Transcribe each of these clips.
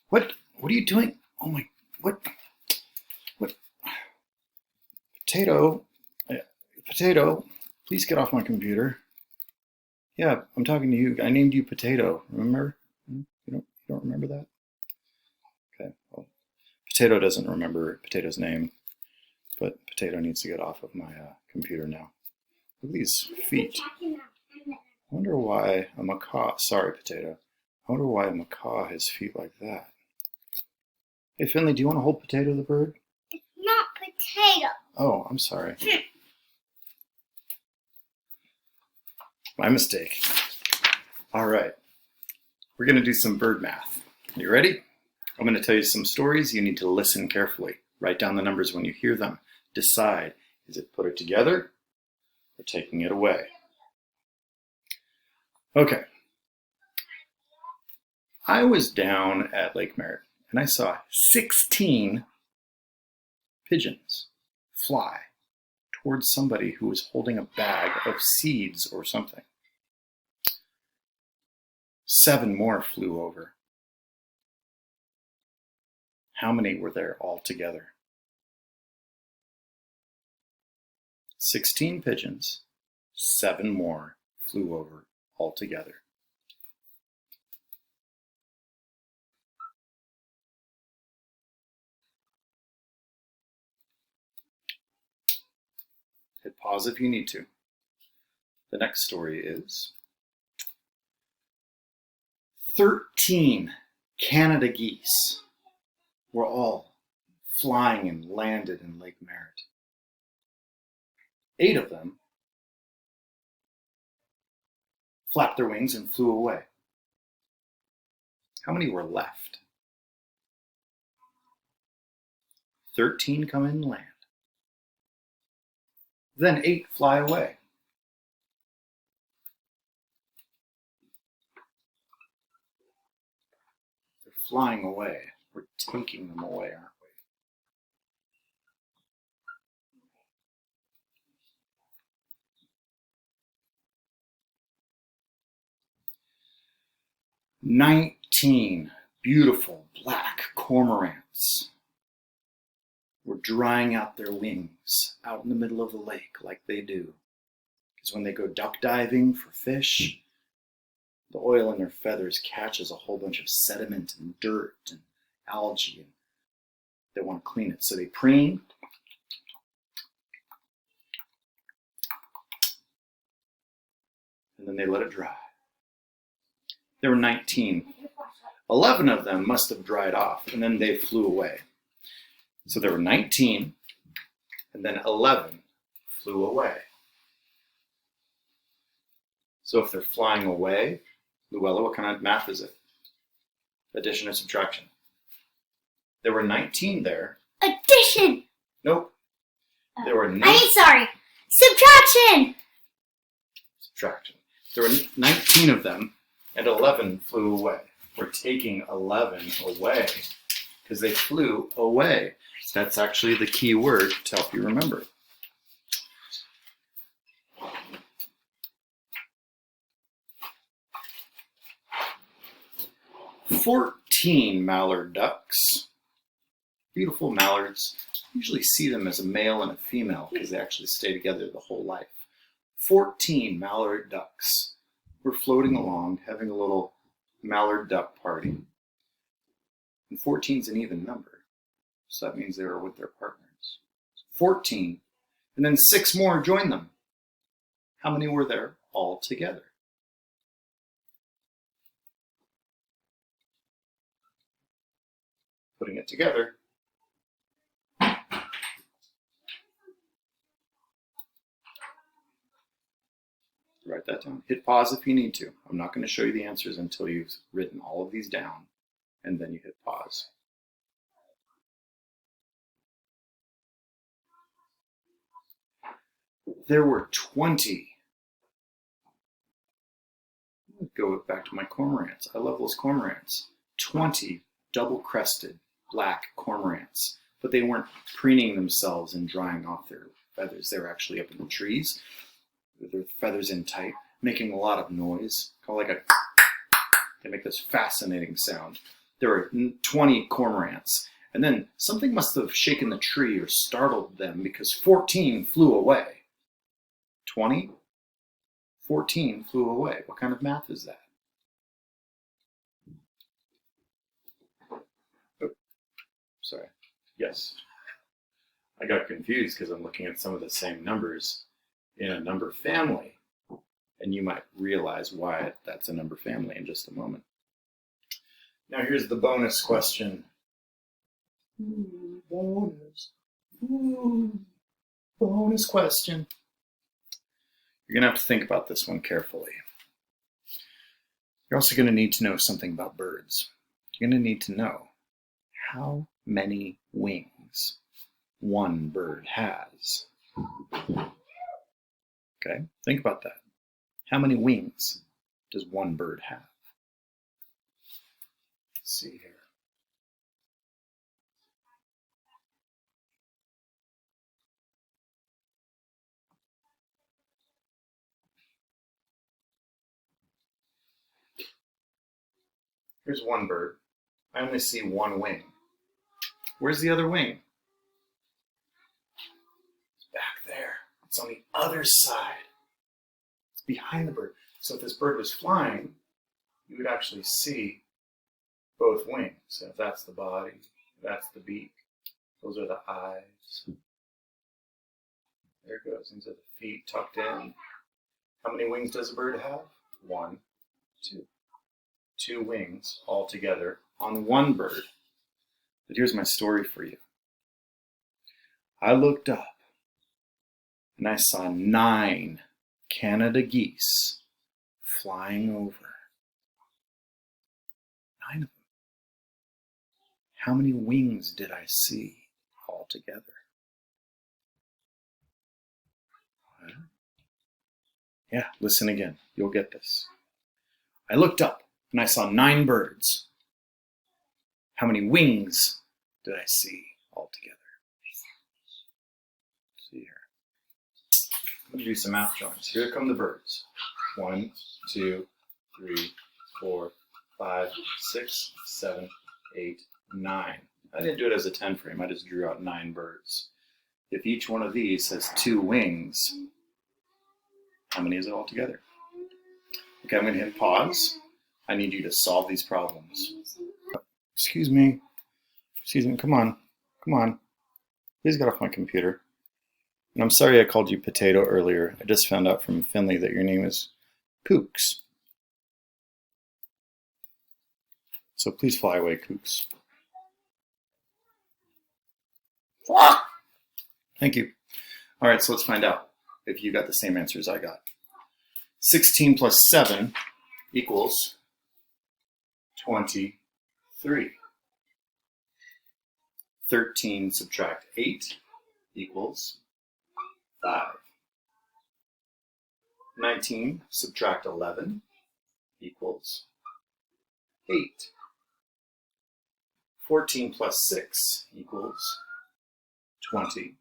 What? What are you doing? Oh my, what? What? Potato, Potato, please get off my computer. Yeah, I'm talking to you. I named you Potato, remember? You don't remember that? Okay, well, Potato doesn't remember Potato's name, but Potato needs to get off of my computer now. Look at these feet. I wonder why a macaw, sorry Potato, I wonder why a macaw has feet like that. Hey Finley, do you want to hold Potato the bird? It's not Potato. Oh, I'm sorry. My mistake. All right, we're going to do some bird math. You ready? I'm going to tell you some stories. You need to listen carefully. Write down the numbers when you hear them. Decide, is it put it together or taking it away? Okay. I was down at Lake Merritt and I saw 16 pigeons fly towards somebody who was holding a bag of seeds or something. 7 more flew over. How many were there altogether? 16 pigeons, 7 more flew over altogether. Hit pause if you need to. The next story is 13 Canada geese were all flying and landed in Lake Merritt. 8 of them flapped their wings and flew away. How many were left? 13 come in and land. Then 8 fly away. They're flying away. We're taking them away, aren't we? 19 beautiful black cormorants were drying out their wings out in the middle of the lake like they do. Because when they go duck diving for fish, the oil in their feathers catches a whole bunch of sediment and dirt and algae, and they want to clean it. So they preen, and then they let it dry. There were 19. 11 of them must have dried off, and then they flew away. So there were 19, and then 11 flew away. So if they're flying away, Luella, what kind of math is it? Addition or subtraction? There were 19 there. Addition. Nope. There were sorry. Subtraction. Subtraction. There were 19 of them, and 11 flew away. We're taking 11 away because they flew away. That's actually the key word to help you remember. "14 mallard ducks." Beautiful mallards. Usually see them as a male and a female because they actually stay together the whole life. 14 mallard ducks were floating along, having a little mallard duck party. And 14 is an even number, so that means they were with their partners. 14, and then 6 more joined them. How many were there all together? Putting it together, write that down. Hit pause if you need to. I'm not going to show you the answers until you've written all of these down, and then you hit pause. There were 20. Let's go back to my cormorants. I love those cormorants. 20 double-crested black cormorants, but they weren't preening themselves and drying off their feathers. They were actually up in the trees with their feathers in tight, making a lot of noise, called like a. They make this fascinating sound. there were 20 cormorants. And then something must have shaken the tree or startled them because 14 flew away. 20? 14 flew away. What kind of math is that? Oh, sorry. Yes. I got confused because I'm looking at some of the same numbers in a number family. And you might realize why that's a number family in just a moment. Now here's the bonus question. Ooh, bonus. Ooh, bonus question. You're going to have to think about this one carefully. You're also going to need to know something about birds. You're going to need to know how many wings one bird has. Okay, think about that. How many wings does one bird have? Let's see here. Here's one bird. I only see one wing. Where's the other wing? It's back there. It's on the other side. It's behind the bird. So if this bird was flying, you would actually see both wings. So if that's the body, that's the beak. Those are the eyes. There it goes. These are the feet tucked in. How many wings does a bird have? 1, 2. 2 wings all together on one bird. But here's my story for you. I looked up and I saw 9 Canada geese flying over. 9 of them. How many wings did I see all together? What? Yeah, listen again. You'll get this. I looked up and I saw 9 birds. How many wings did I see all together? Let's see here. I'm going to do some math drawings. Here come the birds. 1, 2, 3, 4, 5, 6, 7, 8, 9. I didn't do it as a 10 frame. I just drew out 9 birds. If each one of these has 2 wings, how many is it all together? Okay, I'm going to hit pause. I need you to solve these problems. Excuse me. Come on. Please get off my computer. And I'm sorry I called you Potato earlier. I just found out from Finley that your name is Kooks. So please fly away, Kooks. Thank you. All right, so let's find out if you got the same answers I got. 16 plus 7 equals 23. 13 subtract 8 equals 5. 19 subtract 11 equals 8. 14 plus 6 equals 20.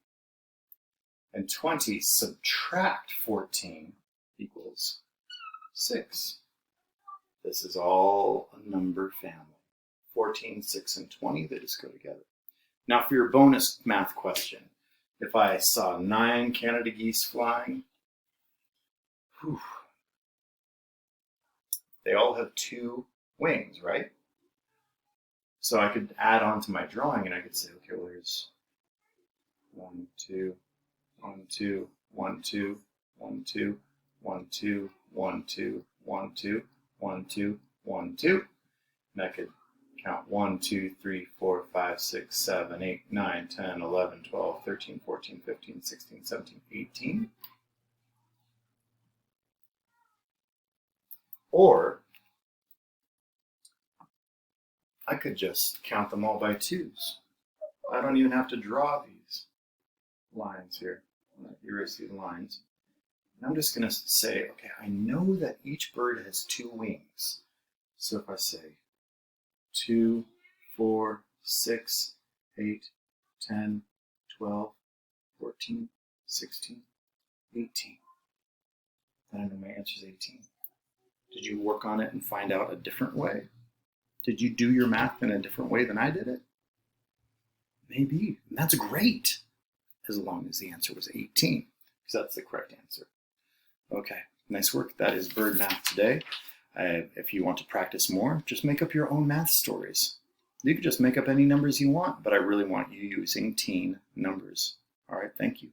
And 20 subtract 14 equals 6. This is all a number family. 14, 6, and 20, they just go together. Now for your bonus math question, if I saw 9 Canada geese flying, they all have 2 wings, right? So I could add on to my drawing and I could say, okay, well, here's 1, 2, 1, 2, 1, 2, 1, 2, 1, 2, 1, 2, 1, 2, 1, 2, 1, 2. And I could count 1, 2, 3, 4, 5, 6, 7, 8, 9, 10, 11, 12, 13, 14, 15, 16, 17, 18. Or I could just count them all by 2s. I don't even have to draw these lines here. I'm going to erase these lines. And I'm just going to say, okay, I know that each bird has 2 wings. So if I say 2, 4, 6, 8, 10, 12, 14, 16, 18. Then I know my answer is 18. Did you work on it and find out a different way? Did you do your math in a different way than I did it? Maybe. And that's great, as long as the answer was 18, because that's the correct answer. Okay, nice work. That is bird math today. If you want to practice more, just make up your own math stories. You can just make up any numbers you want, but I really want you using teen numbers. All right, thank you.